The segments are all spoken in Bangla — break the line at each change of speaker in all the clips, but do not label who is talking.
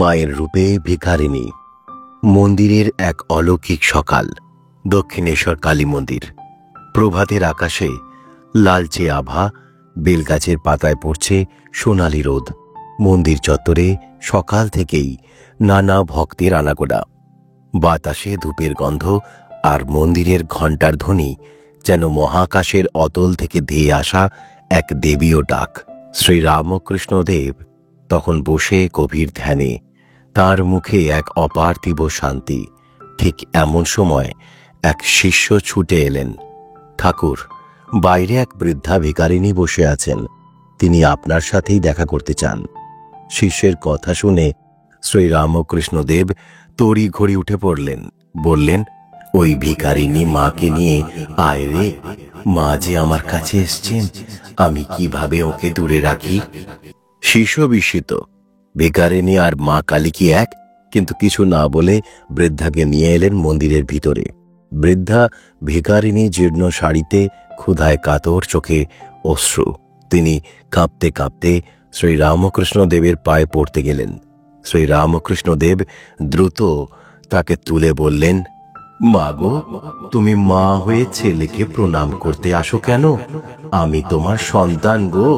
মায়ের রূপে ভিখারিণী। মন্দিরের এক অলৌকিক সকাল। দক্ষিণেশ্বর কালী মন্দির। প্রভাতের আকাশে লালচে আভা, বেলগাছের পাতায় পড়ছে সোনালি রোদ। মন্দির চত্বরে সকাল থেকেই নানা ভক্তের আনাগোনা। বাতাসে ধূপের গন্ধ আর মন্দিরের ঘণ্টার ধ্বনি যেন মহাকাশের অতল থেকে ধেয়ে আসা এক দেবীয় ডাক। শ্রীরামকৃষ্ণদেব তখন বসে গভীর ধ্যানে, তার মুখে এক অপার্থিব শান্তি। ঠিক এমন সময় এক শিষ্য ছুটে এলেন। ঠাকুর, বাইরে এক বৃদ্ধা ভিখারিণী বসে আছেন, তিনি আপনার সাথেই দেখা করতে চান। শিষ্যের কথা শুনে শ্রীরামকৃষ্ণদেব তড়ি ঘড়ি উঠে পড়লেন, বললেন, ওই ভিখারিণী মাকে নিয়ে আয় রে। মা যে আমার কাছে এসছেন, আমি কিভাবে ওকে দূরে রাখি? শিষ্য বিস্মিত। ভিখারিণী আর মা কালী কি এক? কিন্তু কিছু না বলে বৃদ্ধাকে নিয়ে এলেন মন্দিরের ভিতরে। বৃদ্ধা ভিখারিণী জীর্ণ শাড়িতে, ক্ষুধায় কাতর, চোখে অশ্রু। তিনি কাঁপতে কাঁপতে শ্রীরামকৃষ্ণদেবের পায়ে পড়তে গেলেন। শ্রীরামকৃষ্ণদেব দ্রুত তাকে তুলে বললেন, মা গো, তুমি মা হয়ে ছেলেকে প্রণাম করতে আসো কেন? আমি তোমার সন্তান গো।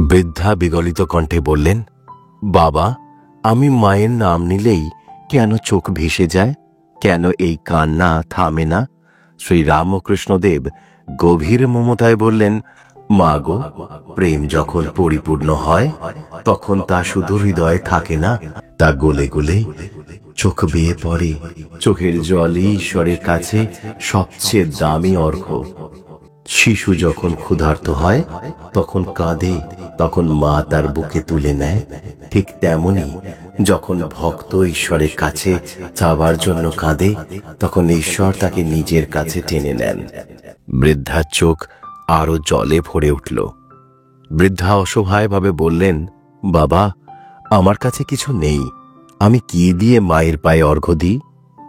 বৃদ্ধা বিগলিত কণ্ঠে বললেন, বাবা, আমি মায়ের নাম নিলেই কেন চোখ ভেসে যায়? কেন এই কান্না থামে না? শ্রীরামকৃষ্ণদেব গভীর মমতায় বললেন, মা গো, প্রেম যখন পরিপূর্ণ হয় তখন তা শুধু হৃদয়ে থাকে না, তা গলে গলে চোখ বেয়ে পড়ে। চোখের জলই ঈশ্বরের কাছে সবচেয়ে দামি অর্ঘ্য। শিশু যখন ক্ষুধার্ত হয় তখন কাঁদে, তখন মা তার বুকে তুলে নেয়। ঠিক তেমনি যখন ভক্ত ঈশ্বরের কাছে চাওয়ার জন্য কাঁদে, তখন ঈশ্বর তাকে নিজের কাছে টেনে নেন। বৃদ্ধার চোখ আরো জলে ভরে উঠল। বৃদ্ধা অসহায়ভাবে বললেন, বাবা, আমার কাছে কিছু নেই, আমি কি দিয়ে মায়ের পায়ে অর্ঘ্য দিই?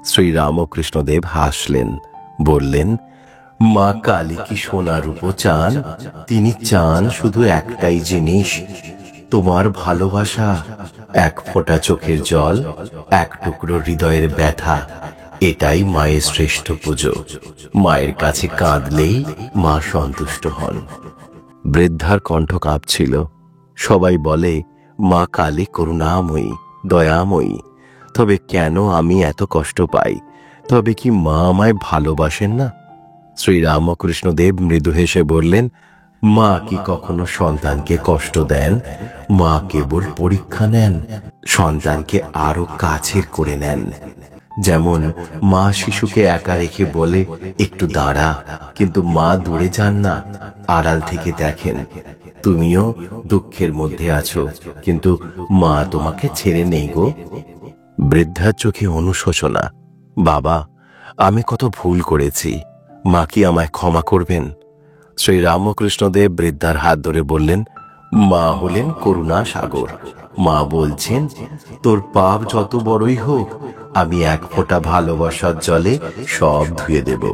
শ্রীরামকৃষ্ণদেব হাসলেন, বললেন, মা কালী কি সোনা রূপো চান? তিনি চান শুধু একটাই জিনিস, তোমার ভালোবাসা। এক ফোঁটা চোখের জল, এক টুকরো হৃদয়ের ব্যথা, এটাই মায়ের শ্রেষ্ঠ পুজো। মায়ের কাছে কাঁদলেই মা সন্তুষ্ট হন। বৃদ্ধার কণ্ঠ কাঁপছিল। সবাই বলে, মা কালী করুণাময়ী, দয়াময়ী। তবে কেন আমি এত কষ্ট পাই? তবে কি মা আমায় ভালোবাসেন না? শ্রীরামকৃষ্ণদেব মৃদু হেসে বললেন, মা কি কখনো সন্তানকে কষ্ট দেন? মা কেবল পরীক্ষা নেন, সন্তানকে আরো কাছের করে নেন। যেমন মা শিশুকে একা রেখে বলে, একটু দাঁড়া, কিন্তু মা দূরে যান না, আড়াল থেকে দেখেন। তুমিও দুঃখের মধ্যে আছো, কিন্তু মা তোমাকে ছেড়ে নেই গো। বৃদ্ধার চোখে অনুশোচনা। বাবা, আমি কত ভুল করেছি, মা কি আমায় ক্ষমা করবেন? শ্রীরামকৃষ্ণদেব বৃদ্ধার হাত ধরে বললেন, মা হলেন করুণা সাগর। মা বলছেন, তোর পাপ যত বড়ই হোক, আমি এক ফোঁটা ভালোবাসার জলে সব ধুয়ে দেব।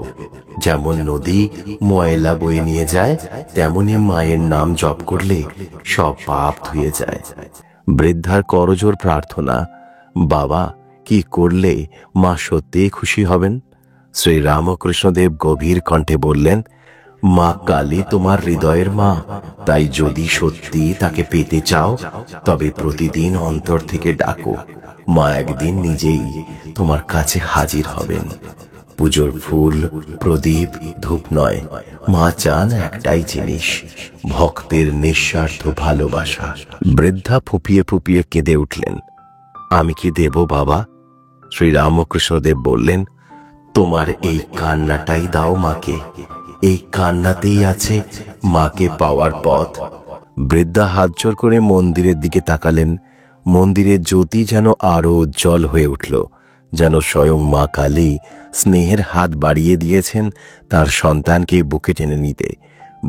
যেমন নদী ময়লা বয়ে নিয়ে যায়, তেমনি মায়ের নাম জপ করলে সব পাপ ধুয়ে যায়। বৃদ্ধার করজোর প্রার্থনা, বাবা, কি করলে মা সত্যিই খুশি হবেন? শ্রীরামকৃষ্ণদেব গভীর কণ্ঠে বললেন, মা কালী তোমার হৃদয়ের মা, তাই যদি সত্যি তাকে পেতে চাও, তবে প্রতিদিন অন্তর থেকে ডাকো। মা একদিন নিজেই তোমার কাছে হাজির হবেন। পুজোর ফুল, প্রদীপ, ধূপ নয়, মা চান একটাই জিনিস, ভক্তের নিঃস্বার্থ ভালোবাসা। বৃদ্ধা ফুপিয়ে ফুপিয়ে কেঁদে উঠলেন। আমি কি দেব বাবা? শ্রীরামকৃষ্ণদেব বললেন, তোমার এই কান্নাটাই দাও মাকে, এই কান্নাতেই আছে মাকে পাওয়ার পথ। বৃদ্ধা হাত জোর করে মন্দিরের দিকে তাকালেন। মন্দিরের জ্যোতি যেন আরো উজ্জ্বল হয়ে উঠল, যেন স্বয়ং মা কালী স্নেহের হাত বাড়িয়ে দিয়েছেন তার সন্তানকে বুকে টেনে নিতে।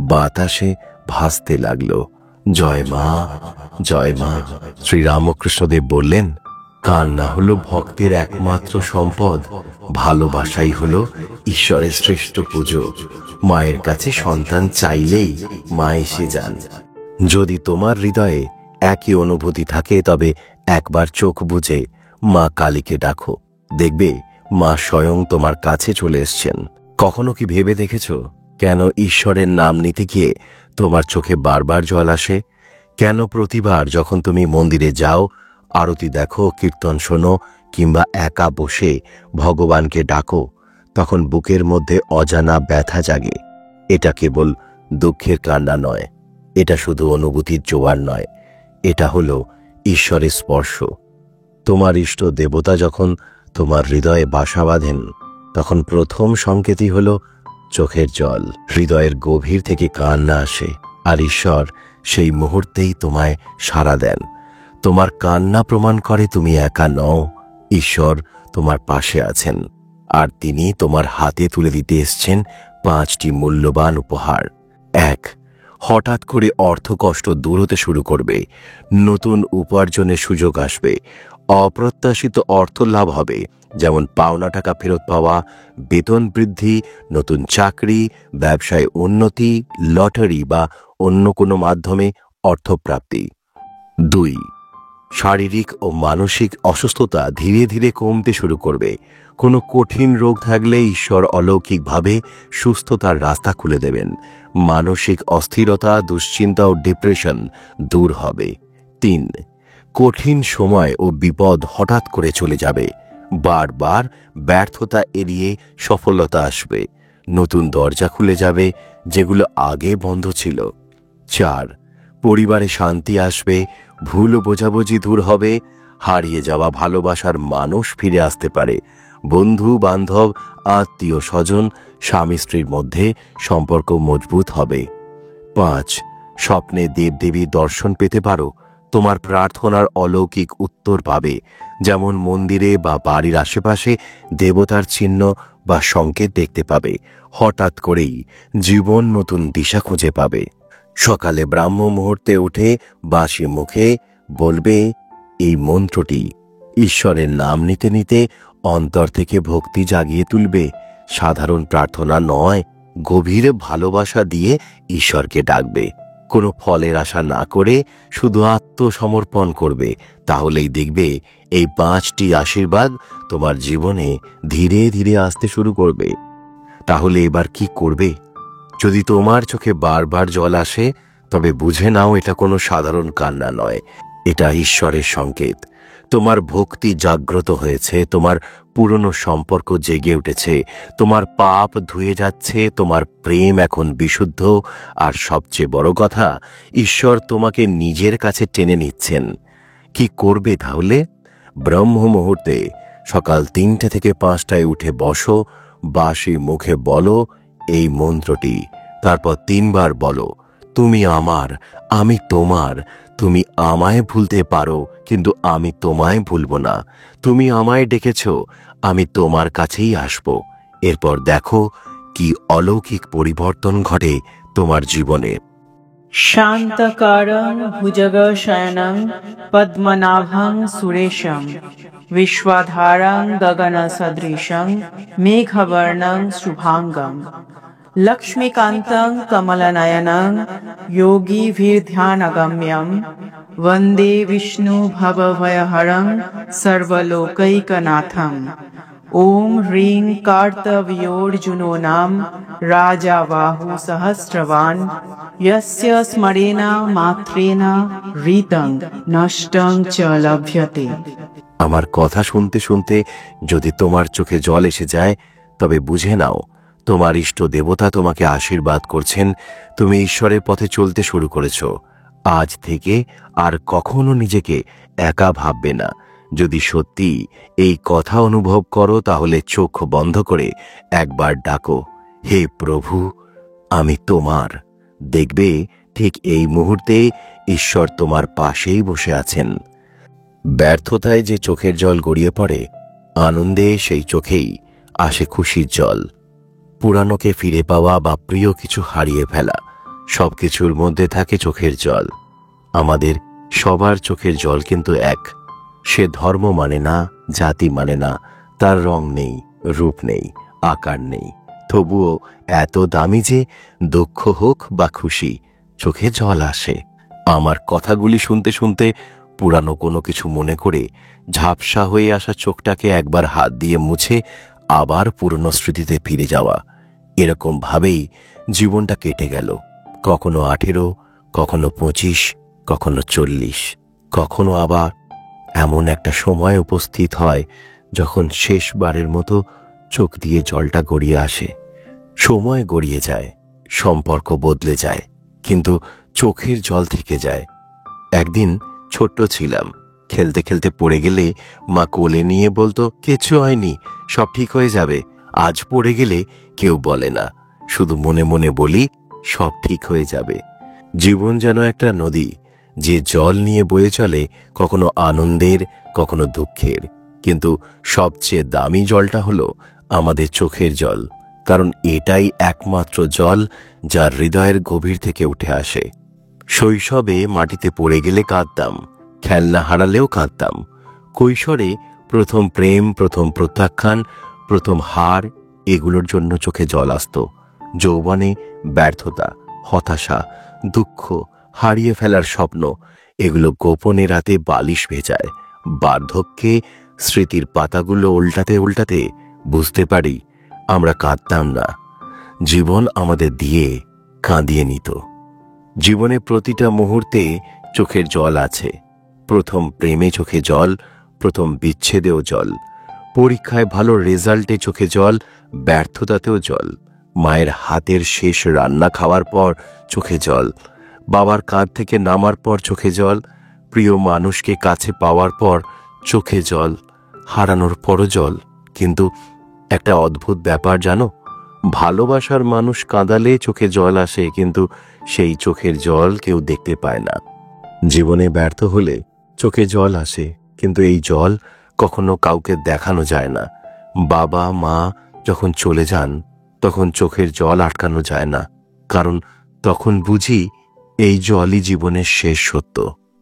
বাতাসে ভাসতে লাগলো, জয় মা, জয় মা। শ্রীরামকৃষ্ণদেব বললেন, কান্না হলো ভক্তের একমাত্র সম্পদ, ভালোবাসাই হলো ঈশ্বরের শ্রেষ্ঠ পুজো। মায়ের কাছে সন্তান চাইলেই মা এসে যান। যদি তোমার হৃদয়ে একই অনুভূতি থাকে, তবে একবার চোখ বুজে মা কালীকে ডাকো, দেখবে মা স্বয়ং তোমার কাছে চলে এসছেন। কখনো কি ভেবে দেখেছ কেন ঈশ্বরের নাম নিতে গিয়ে তোমার চোখে বারবার জল আসে? কেন প্রতিবার যখন তুমি মন্দিরে যাও, আরতি দেখো, কীর্তন শোনো কিংবা একা বসে ভগবানকে ডাকো, তখন বুকের মধ্যে অজানা ব্যথা জাগে? এটা কেবল দুঃখের কান্না নয়, এটা শুধু অনুভূতির জোয়ার নয়, এটা হলো ঈশ্বরের স্পর্শ। তোমার ইষ্ট দেবতা যখন তোমার হৃদয়ে বাসা বাঁধেন, তখন প্রথম সংকেতই হলো চোখের জল। হৃদয়ের গভীর থেকে কান্না আসে, আর ঈশ্বর সেই মুহূর্তেই তোমায় সাড়া দেন। তোমার কান্না প্রমাণ করে তুমি একা নও, ঈশ্বর তোমার পাশে আছেন, আর তিনি তোমার হাতে তুলে দিতে এসছেন 5টি মূল্যবান উপহার। 1, হঠাৎ করে অর্থকষ্ট দূর হতে শুরু করবে, নতুন উপার্জনের সুযোগ আসবে, অপ্রত্যাশিত অর্থ লাভ হবে, যেমন পাওনা টাকা ফেরত পাওয়া, বেতন বৃদ্ধি, নতুন চাকরি, ব্যবসায় উন্নতি, লটারি বা অন্য কোনো মাধ্যমে অর্থপ্রাপ্তি। 2, শারীরিক ও মানসিক অসুস্থতা ধীরে ধীরে কমতে শুরু করবে। কোনো কঠিন রোগ থাকলে ঈশ্বর অলৌকিকভাবে সুস্থতার রাস্তা খুলে দেবেন। মানসিক অস্থিরতা, দুশ্চিন্তা ও ডিপ্রেশন দূর হবে। 3, কঠিন সময় ও বিপদ হঠাৎ করে চলে যাবে। বারবার ব্যর্থতা এড়িয়ে সফলতা আসবে। নতুন দরজা খুলে যাবে যেগুলো আগে বন্ধ ছিল। 4, পরিবারে শান্তি আসবে, ভুল বোঝাবুঝি দূর হবে, হারিয়ে যাওয়া ভালোবাসার মানুষ ফিরে আসতে পারে। বন্ধু বান্ধব, আত্মীয় স্বজন, স্বামী স্ত্রীর মধ্যে সম্পর্ক মজবুত হবে। 5, স্বপ্নে দেবদেবীর দর্শন পেতে পারো। তোমার প্রার্থনার অলৌকিক উত্তর পাবে, যেমন মন্দিরে বা বাড়ির আশেপাশে দেবতার চিহ্ন বা সংকেত দেখতে পাবে। হঠাৎ করেই জীবন নতুন দিশা খুঁজে পাবে। সকালে ব্রাহ্ম মুহূর্তে উঠে বাসি মুখে বলবে এই মন্ত্রটি। ঈশ্বরের নাম নিতে নিতে অন্তর থেকে ভক্তি জাগিয়ে তুলবে। সাধারণ প্রার্থনা নয়, গভীর ভালোবাসা দিয়ে ঈশ্বরকে ডাকবে। কোনো ফলের আশা না করে শুধু আত্মসমর্পণ করবে। তাহলেই দেখবে এই 5টি আশীর্বাদ তোমার জীবনে ধীরে ধীরে আসতে শুরু করবে। তাহলে এবার কি করবে? যদি তোমার চোখে বারবার জল আসে, তবে বুঝে নাও এটা কোনো সাধারণ কান্না নয়, এটা ঈশ্বরের সংকেত। তোমার ভক্তি জাগ্রত হয়েছে, তোমার পুরনো সম্পর্ক জেগে উঠেছে, তোমার পাপ ধুয়ে যাচ্ছে, তোমার প্রেম এখন বিশুদ্ধ, আর সবচেয়ে বড় কথা, ঈশ্বর তোমাকে নিজের কাছে টেনে নিচ্ছেন। কি করবে তাহলে? ব্রহ্ম মুহূর্তে সকাল 3টে থেকে 5টায় উঠে বসো, বাসি মুখে বলো এই মন্ত্রটি, তারপর 3 বার বলো তুমি আমার, আমি তোমার। তুমি আমায় ভুলতে পারো, কিন্তু আমি তোমায় ভুলব না। তুমি আমায় ডেকেছ, আমি তোমার কাছেই আসব। এরপর দেখো কি অলৌকিক পরিবর্তন ঘটে তোমার জীবনে।
शान्तकारं भुजगशयनं पद्मनाभं सुरेशं विश्वाधारं गगनसदृशं मेघवर्णं शुभांगं लक्ष्मीकान्तं कमलनयनं योगिभिर्ध्यानगम्यं वन्दे विष्णुभवभयहरं सर्वलोकैकनाथम्। ॐ ह्रीं कार्तवीर्योऽर्जुनो नाम राजा बाहु सहस्रवान् यस्य स्मरेण मात्रेण ऋतं नष्टं च लभ्यते।
আমার কথা শুনতে শুনতে যদি তোমার চোখে জল এসে যায়, তবে বুঝে নাও তোমার ইষ্ট দেবতা তোমাকে আশীর্বাদ করছেন। তুমি ঈশ্বরের পথে চলতে শুরু করেছ। আজ থেকে আর কখনো নিজেকে একা ভাববে না। যদি সত্যি এই কথা অনুভব করো, তাহলে চোখ বন্ধ করে একবার ডাকো, হে প্রভু আমি তোমার। দেখবে ঠিক এই মুহূর্তে ঈশ্বর তোমার পাশেই বসে আছেন। ব্যর্থতায় যে চোখের জল গড়িয়ে পড়ে, আনন্দে সেই চোখেই আসে খুশির জল। পুরানোকে ফিরে পাওয়া বা প্রিয় কিছু হারিয়ে ফেলা, সবকিছুর মধ্যে থাকে চোখের জল। আমাদের সবার চোখের জল কিন্তু এক। সে ধর্ম মানে না, জাতি মানে না, তার রং নেই, রূপ নেই, আকার নেই, তবুও এত দামি যে দুঃখ হোক বা খুশি, চোখে জল আসে। আমার কথাগুলি শুনতে শুনতে পুরানো কোনো কিছু মনে করে ঝাপসা হয়ে আসা চোখটাকে একবার হাত দিয়ে মুছে আবার পুরনো স্মৃতিতে ফিরে যাওয়া, এরকম ভাবেই জীবনটা কেটে গেল। কখনো 18, কখনো 25, কখনো 40, কখনো আবার এমন একটা সময় উপস্থিত হয় যখন শেষবারের মতো চোখ দিয়ে জলটা গড়িয়ে আসে। সময় গড়িয়ে যায়, সম্পর্ক বদলে যায়, কিন্তু চোখের জল থেকে যায়। একদিন ছোট্ট ছিলাম, খেলতে খেলতে পড়ে গেলে মা কোলে নিয়ে বলতো, কিচ্ছু হয়নি, সব ঠিক হয়ে যাবে। আজ পড়ে গেলে কেউ বলে না, শুধু মনে মনে বলি সব ঠিক হয়ে যাবে। জীবন যেন একটা নদী, যে জল নিয়ে বয়ে চলে, কখনো আনন্দের, কখনো দুঃখের, কিন্তু সবচেয়ে দামি জলটা হলো আমাদের চোখের জল, কারণ এটাই একমাত্র জল যা হৃদয়ের গভীর থেকে উঠে আসে। শৈশবে মাটিতে পড়ে গেলে কাঁদতাম, খেলনা হারালেও কাঁদতাম। কৈশোরে প্রথম প্রেম, প্রথম প্রত্যাখ্যান, প্রথম হার, এগুলোর জন্য চোখে জল আসতো। যৌবনে ব্যর্থতা, হতাশা, দুঃখ, হারিয়ে ফেলার স্বপ্ন, এগুলো গোপনে রাতে বালিশ ভেজায়। বার্ধক্যে স্মৃতির পাতাগুলো উল্টাতে উল্টাতে বুঝতে পারি আমরা কাঁদতাম না, জীবন আমাদের দিয়ে কাঁদিয়ে নিত। জীবনে প্রতিটা মুহূর্তে চোখের জল আছে। প্রথম প্রেমে চোখে জল, প্রথম বিচ্ছেদেও জল, পরীক্ষায় ভালো রেজাল্টে চোখে জল, ব্যর্থতাতেও জল, মায়ের হাতের শেষ রান্না খাওয়ার পর চোখে জল, বাবার কাঁধ থেকে নামার পর চোখে জল, প্রিয় মানুষকে কাছে পাওয়ার পর চোখে জল, হারানোর পরও জল। কিন্তু একটা অদ্ভুত ব্যাপার জানো, ভালোবাসার মানুষ কাঁদালে চোখে জল আসে, কিন্তু সেই চোখের জল কেউ দেখতে পায় না। জীবনে ব্যর্থ হলে চোখে জল আসে, কিন্তু এই জল কখনো কাউকে দেখানো যায় না। বাবা মা যখন চলে যান, তখন চোখের জল আটকানো যায় না, কারণ তখন বুঝি এই জলই জীবনের শেষ সত্য।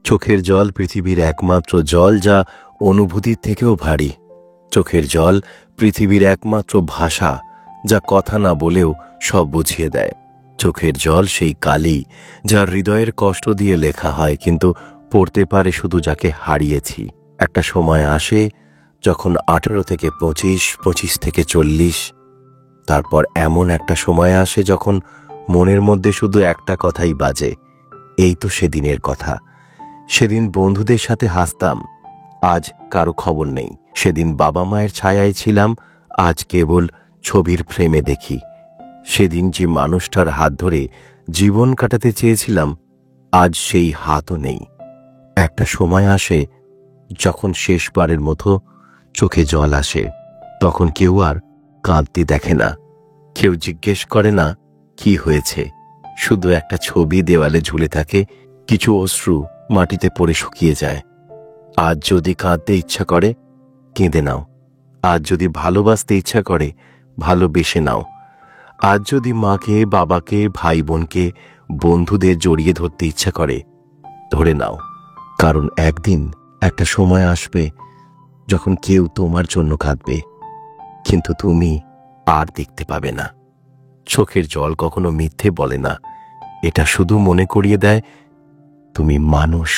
চোখের জল পৃথিবীর একমাত্র জল যা অনুভূতির থেকেও ভারী। চোখের জল পৃথিবীর একমাত্র ভাষা যা কথা না বলেও সব বুঝিয়ে দেয়। চোখের জল সেই কালি যা হৃদয়ের কষ্ট দিয়ে লেখা হয়, কিন্তু পড়তে পারে শুধু যাকে হারিয়েছি। একটা সময় আসে যখন 18 থেকে 25, 25 থেকে 40, তারপর এমন একটা সময় আসে যখন মনের মধ্যে শুধু একটা কথাই বাজে, এই তো সেদিনের কথা। সেদিন বন্ধুদের সাথে হাসতাম, আজ কারো খবর নেই। সেদিন বাবা মায়ের ছায়ায় ছিলাম, আজ কেবল ছবির ফ্রেমে দেখি। সেদিন যে মানুষটার হাত ধরে জীবন কাটাতে চেয়েছিলাম, আজ সেই হাতও নেই। একটা সময় আসে যখন শেষবারের মতো চোখে জল আসে, তখন কেউ আর কাঁদতে দেখে না, কেউ জিজ্ঞেস করে না কি হয়েছে, শুধু একটা ছবি দেওয়ালে ঝুলে থাকে, কিছু অশ্রু মাটিতে পড়ে শুকিয়ে যায়। আজ যদি কাঁদতে ইচ্ছা করে কেঁদে নাও, আজ যদি ভালোবাসতে ইচ্ছা করে ভালোবেসে নাও, আজ যদি মাকে, বাবাকে, ভাই বোনকে, বন্ধুদের জড়িয়ে ধরতে ইচ্ছা করে ধরে নাও, কারণ একদিন একটা সময় আসবে যখন কেউ তোমার জন্য কাঁদবে, কিন্তু তুমি আর দেখতে পাবে না। চোখের জল কখনো মিথ্যে বলে না, এটা শুধু মনে করিয়ে দেয় তুমি মানুষ।